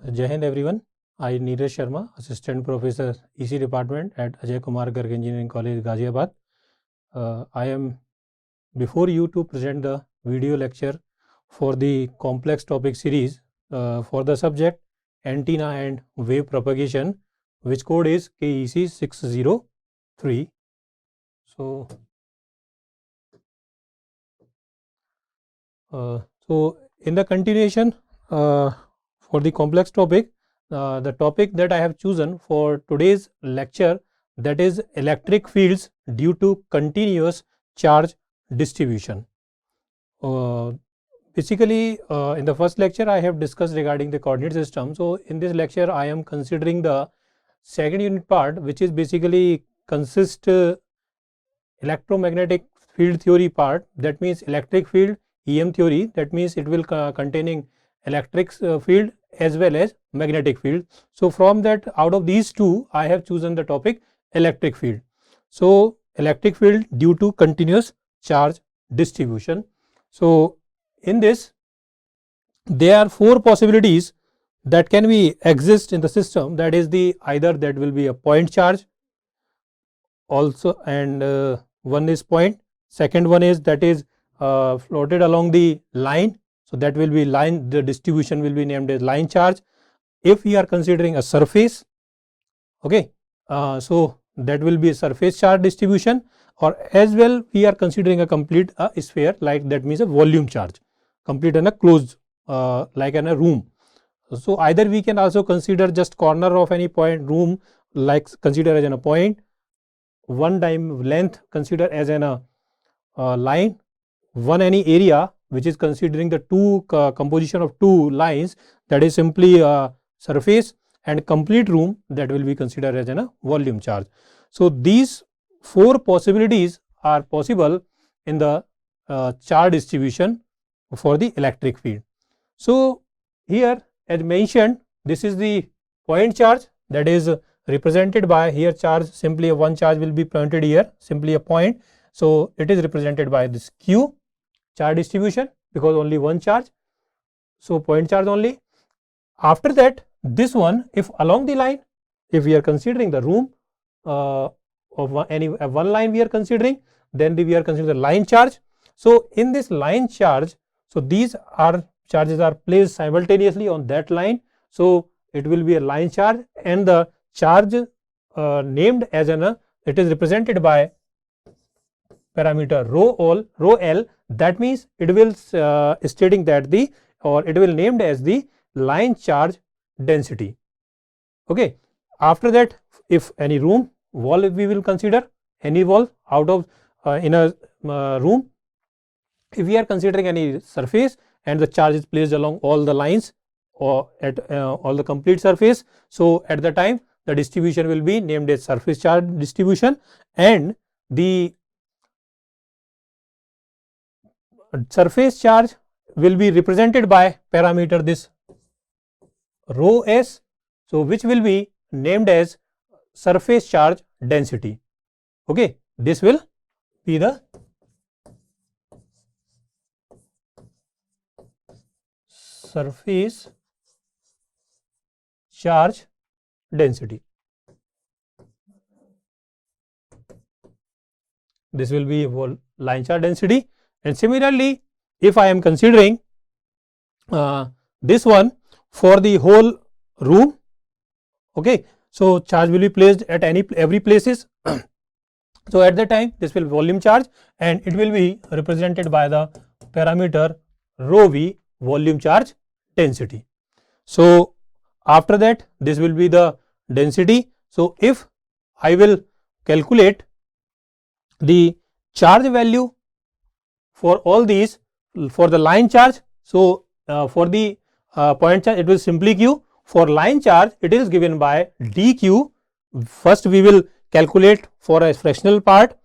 Jai Hind everyone. I Neeraj Sharma, Assistant Professor EC Department at Ajay Kumar Garg Engineering College, Ghaziabad. I am before you to present the video lecture for the complex topic series for the subject antenna and wave propagation, which code is KEC 603. So in the continuation for the complex topic, the topic that I have chosen for today's lecture, that is electric fields due to continuous charge distribution. Basically, in the first lecture I have discussed regarding the coordinate system. So in this lecture I am considering the second unit part, which is basically consist electromagnetic field theory part. That means electric field EM theory. That means it will containing electric field as well as magnetic field. So from that, out of these two, I have chosen the topic electric field. So electric field due to continuous charge distribution. So in this, there are four possibilities that can be exist in the system. That is the either that will be a point charge also, and one is point. Second one is that is floated along the line. So that will be line, the distribution will be named as line charge. If we are considering a surface, okay, so that will be a surface charge distribution, or as well we are considering a complete sphere, like that means a volume charge, complete in a closed like in a room. So either we can also consider just corner of any point room, like consider as in a point, one length consider as in a line, one any area which is considering the two composition of two lines, that is simply a surface, and complete room that will be considered as a volume charge. So these four possibilities are possible in the charge distribution for the electric field. So here, as mentioned, this is the point charge, that is represented by here charge, simply a one charge will be pointed here, simply a point. So it is represented by this Q charge distribution, because only one charge, so point charge only. After that, this one, if along the line, if we are considering the room of any one line we are considering, then we are considering the line charge. So in this line charge, so these are charges are placed simultaneously on that line. So it will be a line charge, and the charge named as it is represented by parameter rho L. That means it will stating that it will named as the line charge density. Okay. After that, if any room wall, if we will consider any wall out of in a room, if we are considering any surface and the charge is placed along all the lines or at all the complete surface, so at the time the distribution will be named as surface charge distribution, and the surface charge will be represented by parameter this rho s, so which will be named as surface charge density. Okay, this will be the surface charge density. This will be line charge density. And similarly, if I am considering this one for the whole room, okay, so charge will be placed at every places. So at that time, this will be volume charge, and it will be represented by the parameter rho v, volume charge density. So after that, this will be the density. So if I will calculate the charge value for all these, for the line charge, so for the point charge it will simply Q. For line charge it is given by dq. First we will calculate for a fractional part,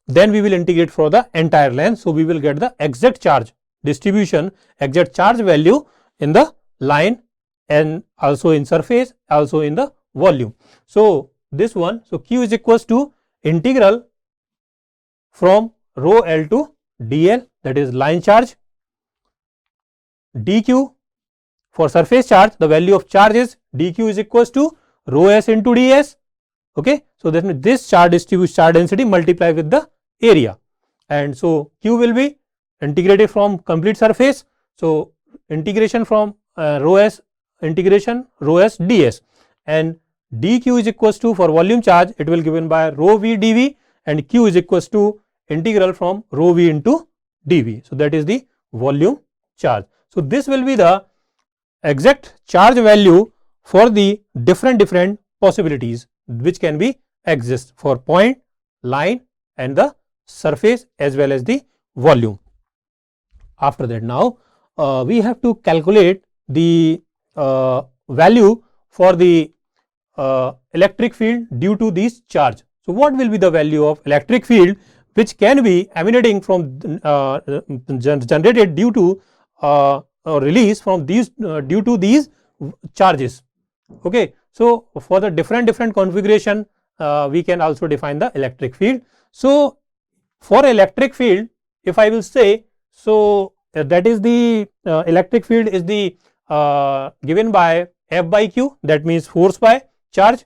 then we will integrate for the entire length. So we will get the exact charge distribution, exact charge value in the line, and also in surface, also in the volume. So this one, so Q is equals to integral from rho L to dl, that is line charge, dq for surface charge, the value of charge is dq is equals to rho s into ds. Okay, so that means this charge distribution charge density multiplied with the area, and so q will be integrated from complete surface. So integration from rho s integration rho s ds, and dq is equals to, for volume charge it will given by rho v dv, and q is equals to integral from rho v into dv. So that is the volume charge. So this will be the exact charge value for the different possibilities which can be exist for point, line and the surface as well as the volume. After that, now we have to calculate the value for the electric field due to this charge. So what will be the value of electric field which can be emanating from generated due to or release from these due to these charges? Okay, so for the different configuration we can also define the electric field. So for electric field, if I will say, so that is the electric field is the given by F by Q, that means force by charge,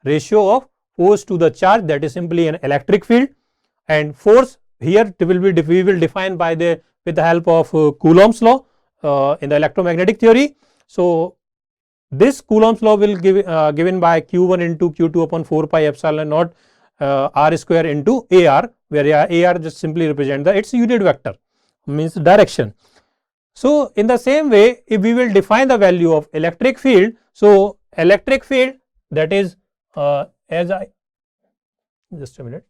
ratio of force to the charge, that is simply an electric field, and force here we will define by the with the help of Coulomb's law in the electromagnetic theory. So this Coulomb's law will give given by Q1 into Q2 upon 4 pi epsilon naught r square into AR, where AR just simply represent the its unit vector, means direction. So in the same way, if we will define the value of electric field, so electric field, that is as I just a minute.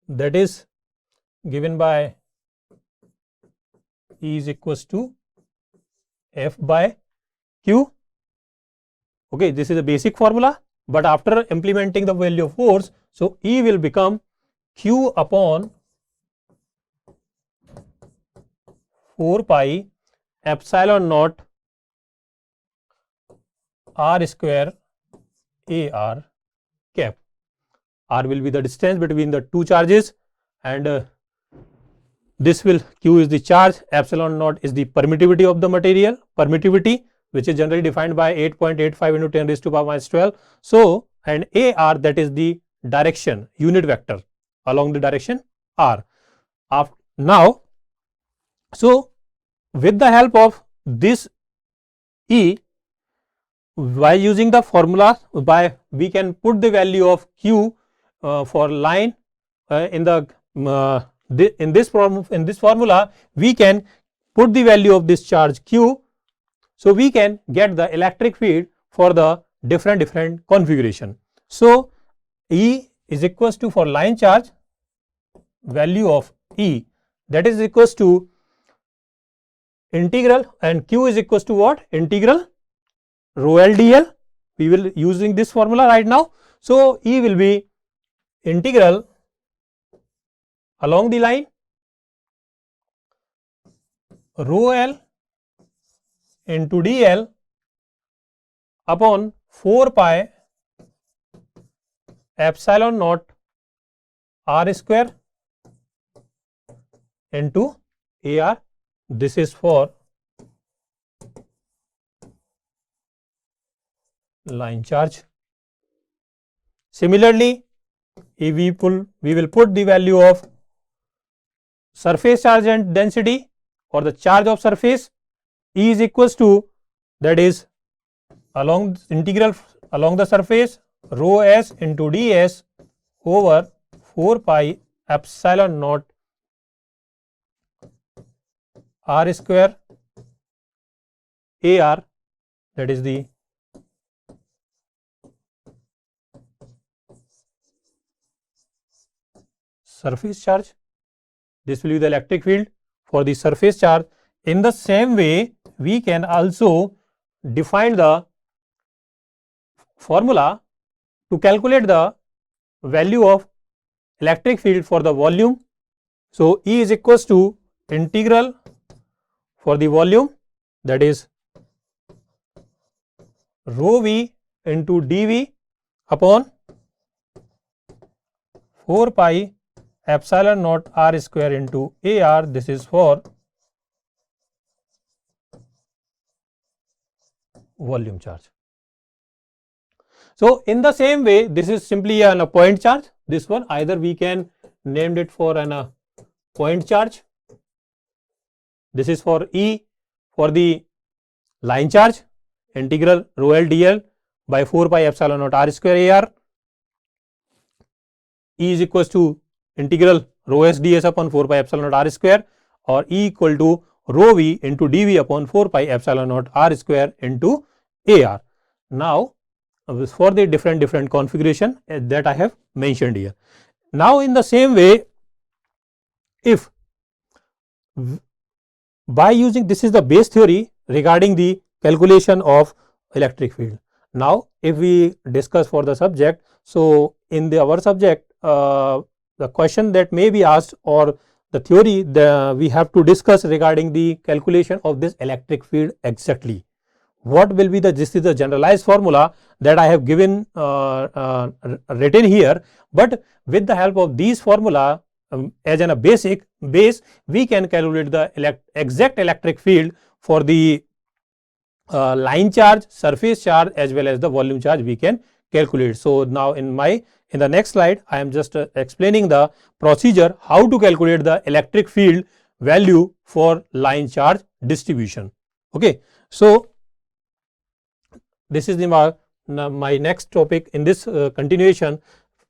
That is given by E is equals to F by Q. Okay, this is a basic formula, but after implementing the value of force, so E will become Q upon 4 pi epsilon naught r square AR cap. R will be the distance between the two charges, and this will, Q is the charge, epsilon naught is the permittivity of the material, permittivity which is generally defined by 8.85 into 10 raised to power minus 12. So and AR, that is the direction, unit vector along the direction R. Now, so with the help of this E, by using the formula, by we can put the value of Q for line in this formula, we can put the value of this charge Q. So we can get the electric field for the different configuration. So E is equals to, for line charge, value of E, that is equals to integral, and Q is equals to what? Integral rho L dl. We will using this formula right now. So E will be integral along the line rho L into dl upon 4 pi epsilon naught r square into AR. This is for line charge. Similarly, if we will put the value of surface charge and density or the charge of surface. E is equals to, that is along integral along the surface rho s into ds over 4 pi epsilon naught r square AR, that is the surface charge. This will be the electric field for the surface charge. In the same way, we can also define the formula to calculate the value of electric field for the volume. So E is equals to integral for the volume, that is rho v into dv upon 4 pi epsilon naught r square into AR. This is for volume charge. So in the same way, this is simply a point charge. This one either we can named it for a point charge. This is for E for the line charge, integral rho L dl by 4 pi epsilon naught r square AR. E is equals to integral rho S ds upon 4 pi epsilon naught r square, or E equal to rho V into dV upon 4 pi epsilon naught r square into AR. Now for the different configuration that I have mentioned here. Now in the same way, if by using, this is the base theory regarding the calculation of electric field. Now if we discuss for the subject, so in our subject the question that may be asked, or the theory we have to discuss regarding the calculation of this electric field exactly. What will be this is the generalized formula that I have given written here, but with the help of these formula as a basic base, we can calculate the exact electric field for the line charge, surface charge as well as the volume charge we can calculate. So now in the next slide I am just explaining the procedure how to calculate the electric field value for line charge distribution. Okay, so this is my next topic in this continuation,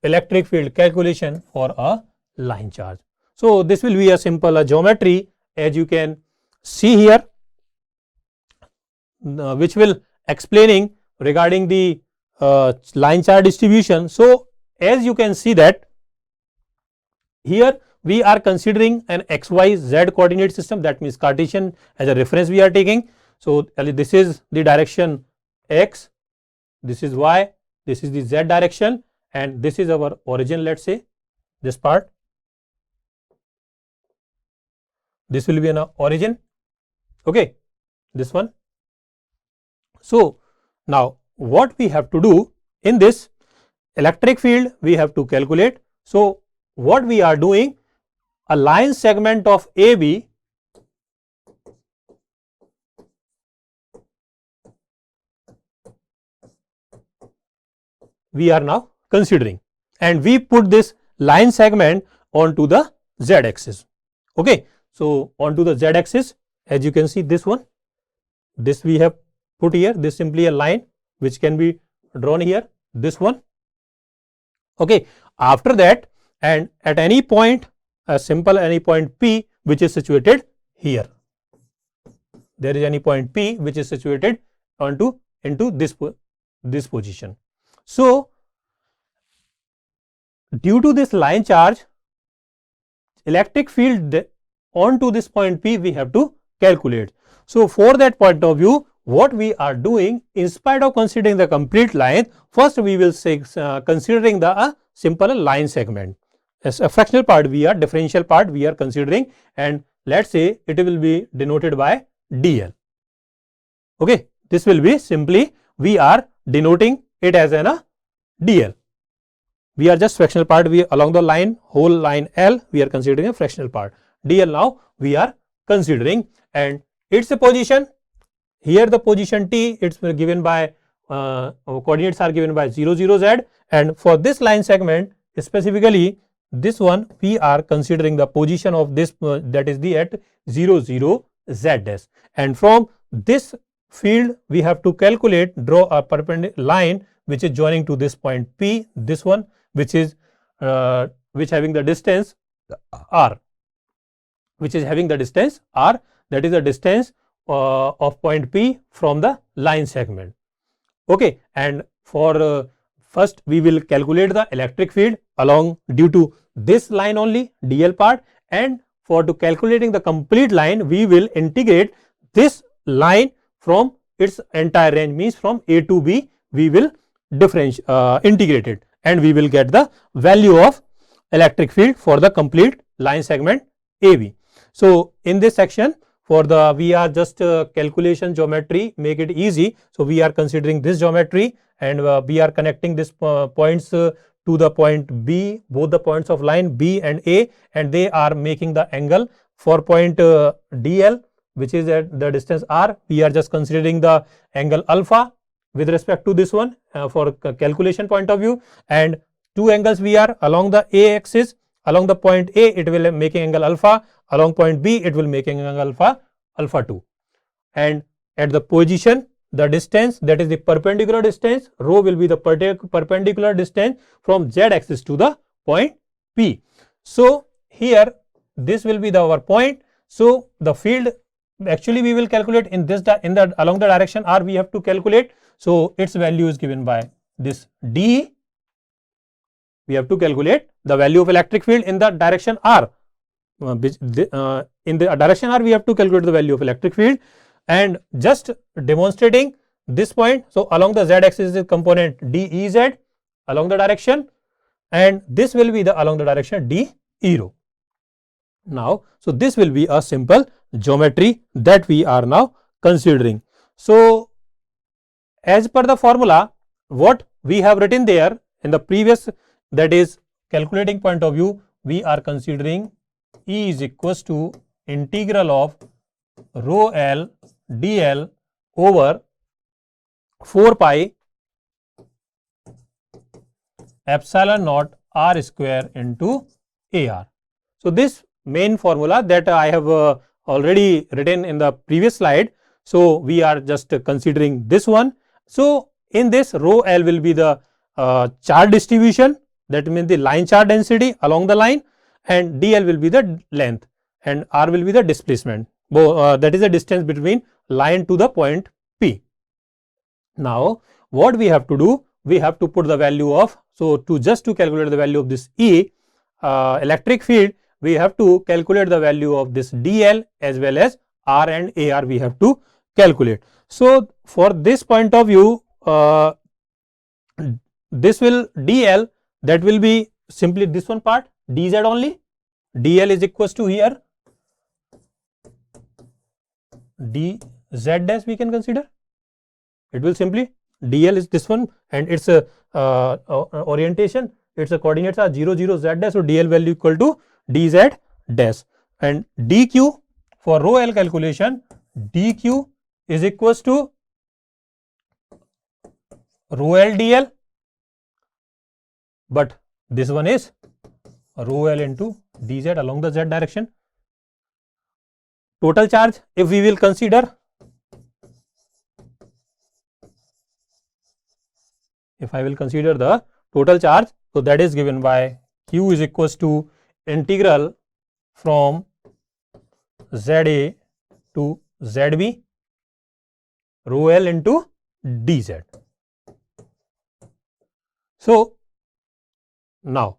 electric field calculation for a line charge. So this will be a simple geometry, as you can see here, which will explaining regarding the line charge distribution. So as you can see that here we are considering an XYZ coordinate system, that means Cartesian as a reference we are taking. So this is the direction X, this is Y, this is the Z direction, and this is our origin. Let's say this part, this will be an origin. Okay, this one. So now what we have to do in this electric field, we have to calculate. So what we are doing, a line segment of AB we are now considering, and we put this line segment onto the Z axis. Okay, so onto the Z axis, as you can see this one, this we have put here, this simply a line which can be drawn here, this one. Okay, after that, and at any point, a simple any point P which is situated here, there is any point P which is situated into this position. So due to this line charge, electric field onto this point P we have to calculate. So for that point of view, what we are doing, in spite of considering the complete line, first we will say considering the simple line segment. As a fractional part we are, differential part we are considering, and let's say it will be denoted by DL. Okay, this will be simply, we are denoting it as a DL. We are just fractional part, we along the line, whole line L we are considering a fractional part. DL now we are considering, and its a position here, the position T, it's given by coordinates are given by 0 0 Z, and for this line segment specifically this one we are considering the position of this that is the at 0 0 Z dash, and from this field we have to calculate, draw a perpendicular line which is joining to this point P, this one which is which having the distance R, which is having the distance R, that is the distance of point P from the line segment. Okay, and for first we will calculate the electric field along due to this line only, DL part, and for to calculating the complete line we will integrate this line from its entire range, means from A to B we will integrate it, and we will get the value of electric field for the complete line segment AB. So in this section, for the we are just calculation geometry, make it easy. So we are considering this geometry, and we are connecting this points to to the point B, both the points of line B and A, and they are making the angle. For point DL, which is at the distance R, we are just considering the angle alpha with respect to this one for calculation point of view, and two angles we are along the A axis. Along the point A, it will making angle alpha, along point B, it will making angle alpha 2, and at the position, the distance, that is the perpendicular distance, rho will be the perpendicular distance from Z axis to the point P. So here this will be our point. So the field, actually we will calculate in this along the direction R, we have to calculate. So its value is given by this D. We have to calculate the value of electric field in the direction R. In the direction R, we have to calculate the value of electric field, and just demonstrating this point. So along the Z axis is component DEZ along the direction, and this will be the along the direction DE rho. Now, so this will be a simple geometry that we are now considering. So as per the formula, what we have written there in the previous, that is calculating point of view, we are considering E is equals to integral of rho L dl over 4 pi epsilon naught R square into AR. So this main formula that I have already written in the previous slide. So we are just considering this one. So in this, rho L will be the charge distribution, that means the line charge density along the line, and dl will be the length, and R will be the displacement. That is the distance between line to the point P. Now what we have to do, we have to put the value of, so to calculate the value of this E electric field, we have to calculate the value of this dl as well as R and AR we have to calculate. So for this point of view, this will dl, that will be simply this one part dz only. dl is equals to here dz dash we can consider. It will simply dl is this one, and its orientation, its coordinates are 0 0 z dash. So dl value equal to dz dash, and dq for rho L calculation, dq is equals to rho L dl, but this one is rho L into dz along the z direction. Total charge, if we will consider, if I will consider the total charge, so that is given by q is equals to integral from ZA to ZB rho L into dz. So now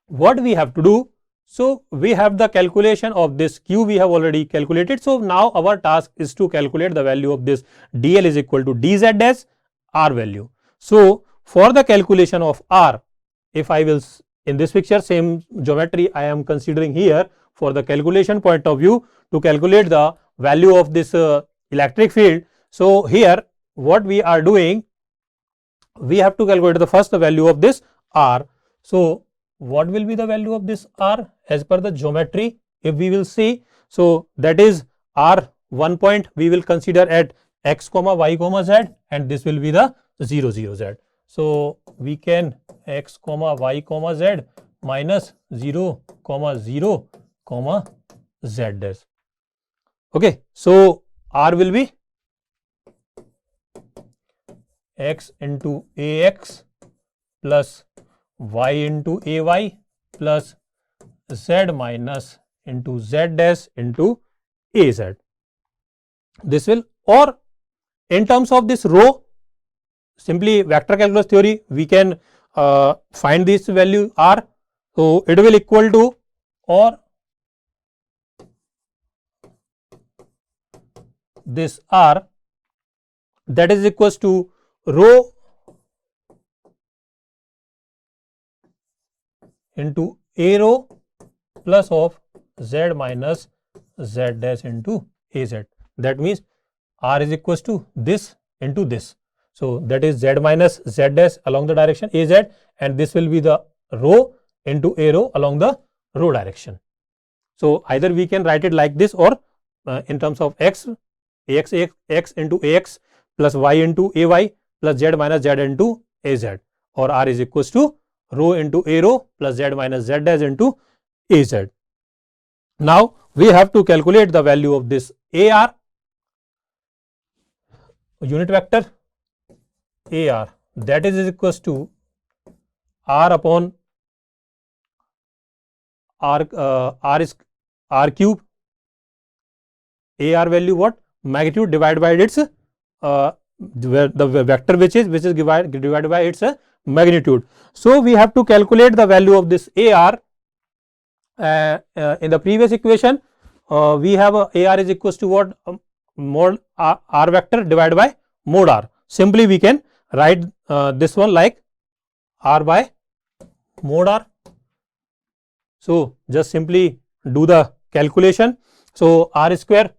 what we have to do, so we have the calculation of this q we have already calculated. So now our task is to calculate the value of this dl is equal to dz dash R value. So for the calculation of R, if I will, in this picture same geometry I am considering here for the calculation point of view, to calculate the value of this electric field. So here what we are doing, we have to calculate the first value of this R. So what will be the value of this R as per the geometry, if we will see? So that is R, one point we will consider at x comma y comma z, and this will be the 0 0 z. So we can x comma y comma z minus 0 comma 0 comma z dash. Okay, so R will be x into ax plus y into ay plus z minus into z dash into az. This will, or in terms of this rho, simply vector calculus theory, we can find this value R. So it will equal to, or this R, that is equals to rho into a rho plus of z minus z dash into az. That means R is equals to this into this. So that is z minus z dash along the direction az, and this will be the rho into a rho along the rho direction. So either we can write it like this, or in terms of x into ax plus y into ay plus z minus z into az, or r is equals to rho into a rho plus z minus z dash into az. Now we have to calculate the value of this ar, unit vector ar, that is equals to r upon r cube. Ar value what? Magnitude divided by its the vector which is divided by its magnitude. So we have to calculate the value of this ar. In the previous equation we have ar is equals to what? Mod r vector divided by mod r. Simply we can write this one like r by mod r. So just simply do the calculation. So r square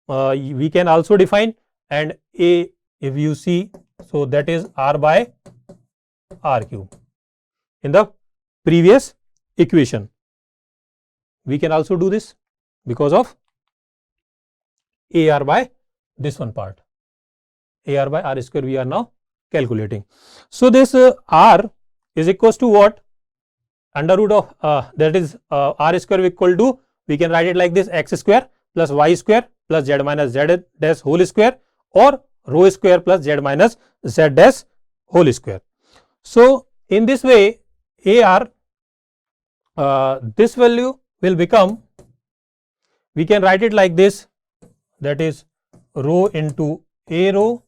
we can also define, and a, if you see, so that is r by r cube. In the previous equation we can also do this because of ar by this one part, ar by r square we are now calculating. So this r is equals to what? Under root of that is r square equal to, we can write it like this, x square plus y square plus z minus z dash whole square, or rho square plus z minus z dash whole square. So in this way ar, this value will become, we can write it like this, that is rho into a rho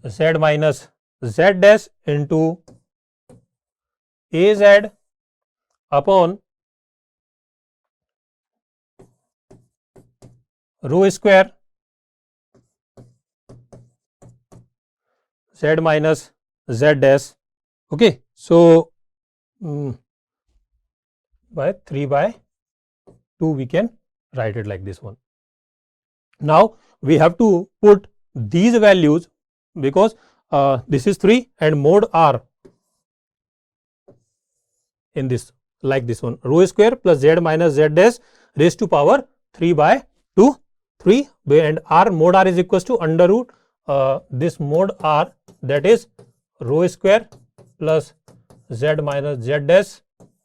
z minus z dash into az upon rho square z minus z dash. Okay, so by 3 by 2 we can write it like this one. Now we have to put these values, because this is 3 and mod r in this, like this one, rho square plus z minus z dash raised to power 3 by 2, 3, and r mod r is equals to under root this mod r, that is rho square plus z minus z dash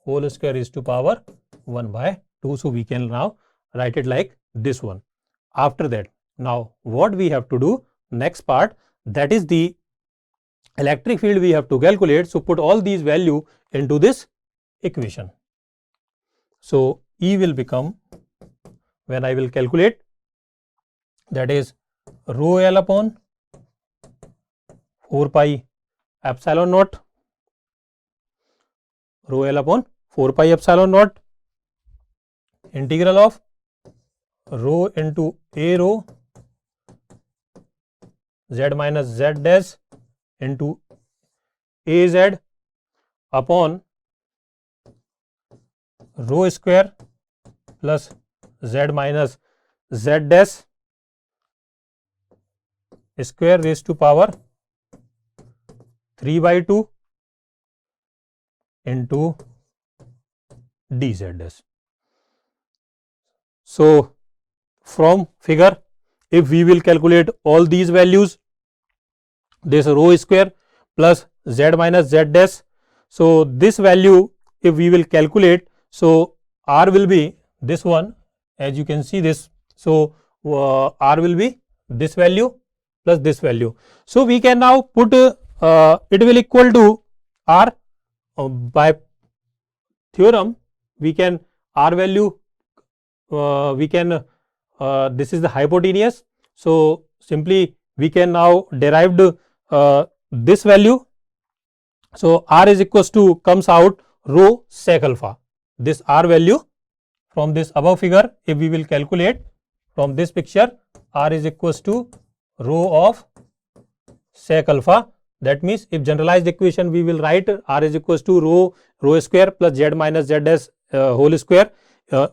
whole square is to power 1 by 2. So we can now write it like this one. After that, now what we have to do, next part, that is the electric field we have to calculate. So put all these value into this equation. So E will become, when I will calculate, that is rho L upon 4 pi epsilon naught, rho L upon 4 pi epsilon naught, integral of rho into a rho z minus z dash into az upon rho square plus z minus z dash square raised to power 3 by 2 into dz dash. So from figure, if we will calculate all these values, this rho square plus z minus z dash, so this value if we will calculate, so r will be this one, as you can see this. So r will be this value plus this value. So we can now put it will equal to r, by theorem we can r value we can this is the hypotenuse. So simply we can now derive this value. So r is equals to, comes out rho sec alpha. This r value from this above figure, if we will calculate from this picture, r is equals to rho of sec alpha. That means if generalized equation we will write r is equals to rho square plus z minus z dash whole square.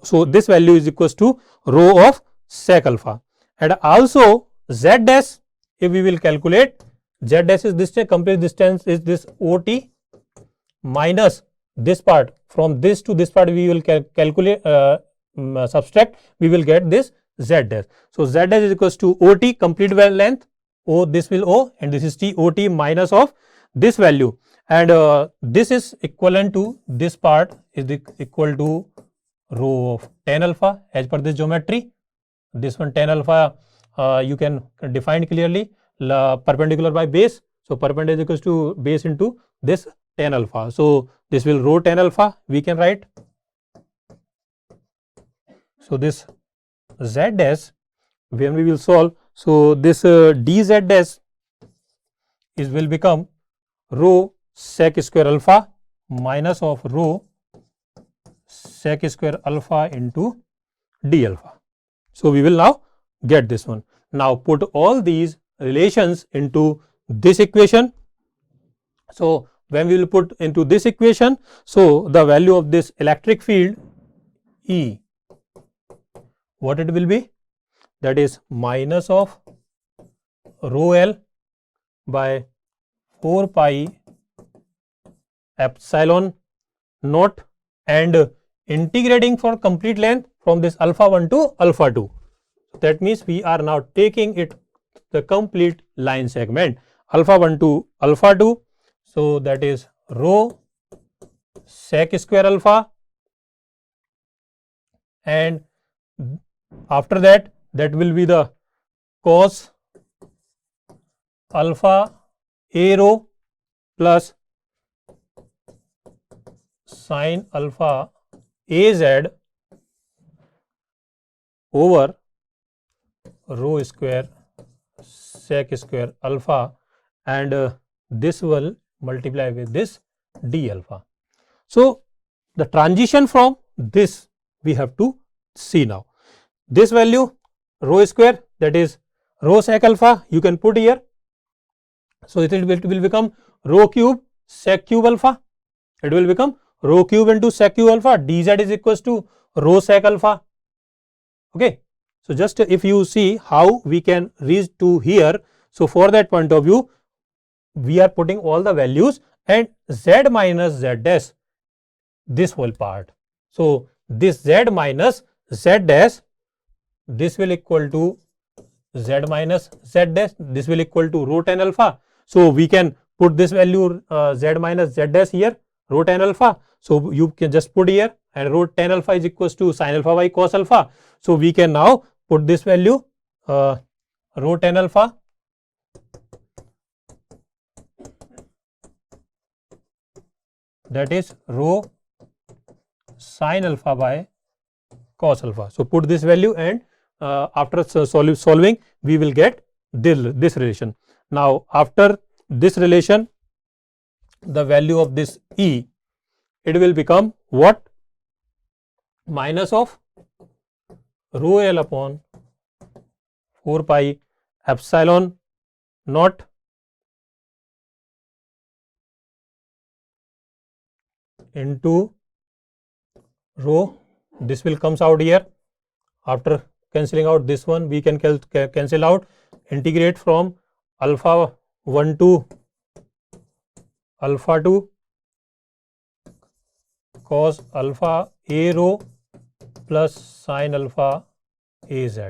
So this value is equals to rho of sec alpha, and also z dash if we will calculate, Z dash is this complete distance is this OT minus this part. From this to this part we will calculate subtract, we will get this Z dash. So Z dash is equals to OT complete length, O this will O and this is T, OT minus of this value, and this is equivalent to this part is equal to rho of tan alpha as per this geometry. This one tan alpha you can define clearly, perpendicular by base. So perpendicular equals to base into this tan alpha. So this will rho tan alpha we can write. So this Z dash when we will solve, so this dz dash is will become rho sec square alpha minus of rho sec square alpha into d alpha. So we will now get this one. Now put all these relations into this equation. So when we will put into this equation, so the value of this electric field E, what it will be? That is minus of rho L by 4 pi epsilon naught and integrating for complete length from this alpha 1 to alpha 2. That means we are now taking it the complete line segment alpha 1 to alpha 2. So that is rho sec square alpha, and after that will be the cos alpha a rho plus sin alpha a z over rho square sec square alpha, and this will multiply with this d alpha. So the transition from this we have to see now. This value rho square, that is rho sec alpha, you can put here. So it will become rho cube sec cube alpha. It will become rho cube into sec cube alpha. Dz is equals to rho sec alpha. Okay. So just if you see how we can reach to here. So for that point of view, we are putting all the values and z minus z dash, this whole part. So this z minus z dash, this will equal to z minus z dash, this will equal to rho tan alpha. So we can put this value z minus z dash here, rho tan alpha. So you can just put here, and rho tan alpha is equals to sin alpha by cos alpha. So we can now put this value rho tan alpha that is rho sin alpha by cos alpha. So put this value, and after solving we will get this relation. Now after this relation, the value of this E, it will become what? Minus of rho L upon 4 pi epsilon naught into rho, this will comes out here. After cancelling out this one, we can cancel out, integrate from alpha 1 to alpha 2 cos alpha a rho plus sin alpha a z.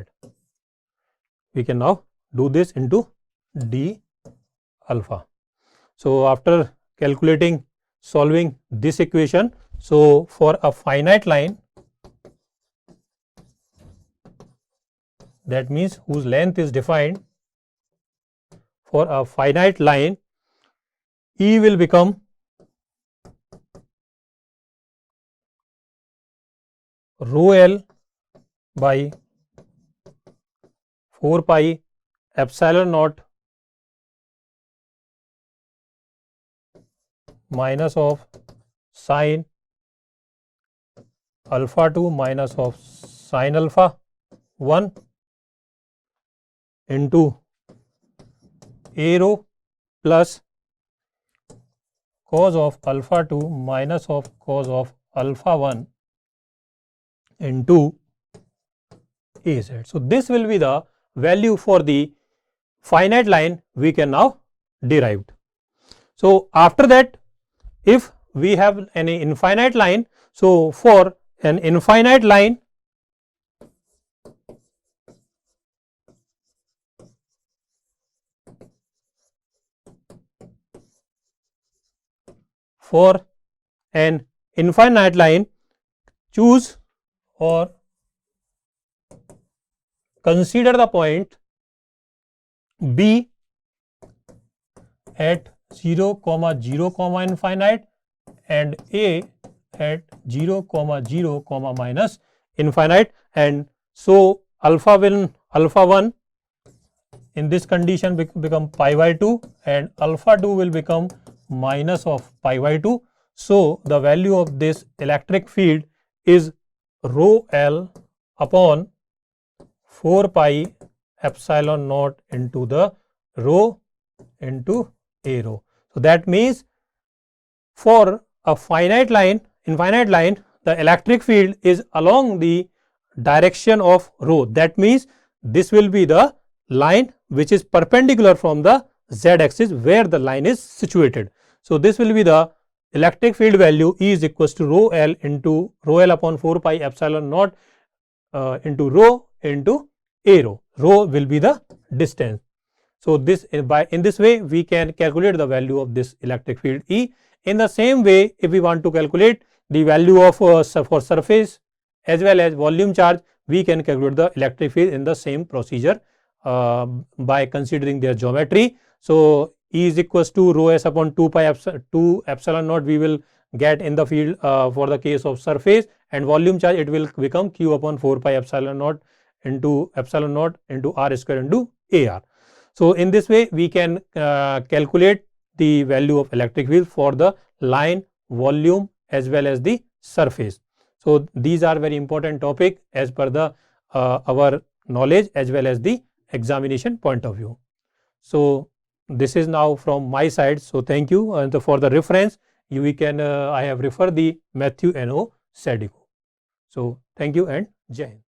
We can now do this into d alpha. So after calculating, solving this equation, so for a finite line, that means whose length is defined, for a finite line, E will become rho L by 4 pi epsilon naught minus of sin alpha 2 minus of sin alpha 1 into a rho plus cos of alpha 2 minus of cos of alpha 1 into az. So this will be the value for the finite line we can now derived. So after that, if we have an infinite line, so for an infinite line, for an infinite line, choose or consider the point B at 0, 0, infinite and A at 0, 0, minus infinite, and so alpha 1 in this condition become pi by 2 and alpha 2 will become minus of pi by 2. So the value of this electric field is rho L upon 4 pi epsilon naught into the rho into A rho. So that means for a infinite line, the electric field is along the direction of rho. That means this will be the line which is perpendicular from the z axis where the line is situated. So this will be the electric field value E is equals to rho L into rho L upon 4 pi epsilon naught into rho into A rho. Rho will be the distance. So this in this way we can calculate the value of this electric field E. In the same way, if we want to calculate the value of for surface as well as volume charge, we can calculate the electric field in the same procedure by considering their geometry. So E is equals to rho s upon 2 pi epsilon naught we will get in the field for the case of surface, and volume charge it will become q upon 4 pi epsilon naught into r square into AR. So in this way we can calculate the value of electric field for the line, volume as well as the surface. So these are very important topic as per the our knowledge as well as the examination point of view. So this is now from my side. So thank you, and for the reference we can I have referred the Matthew N.O. Sadiku. So thank you and Jai Hind.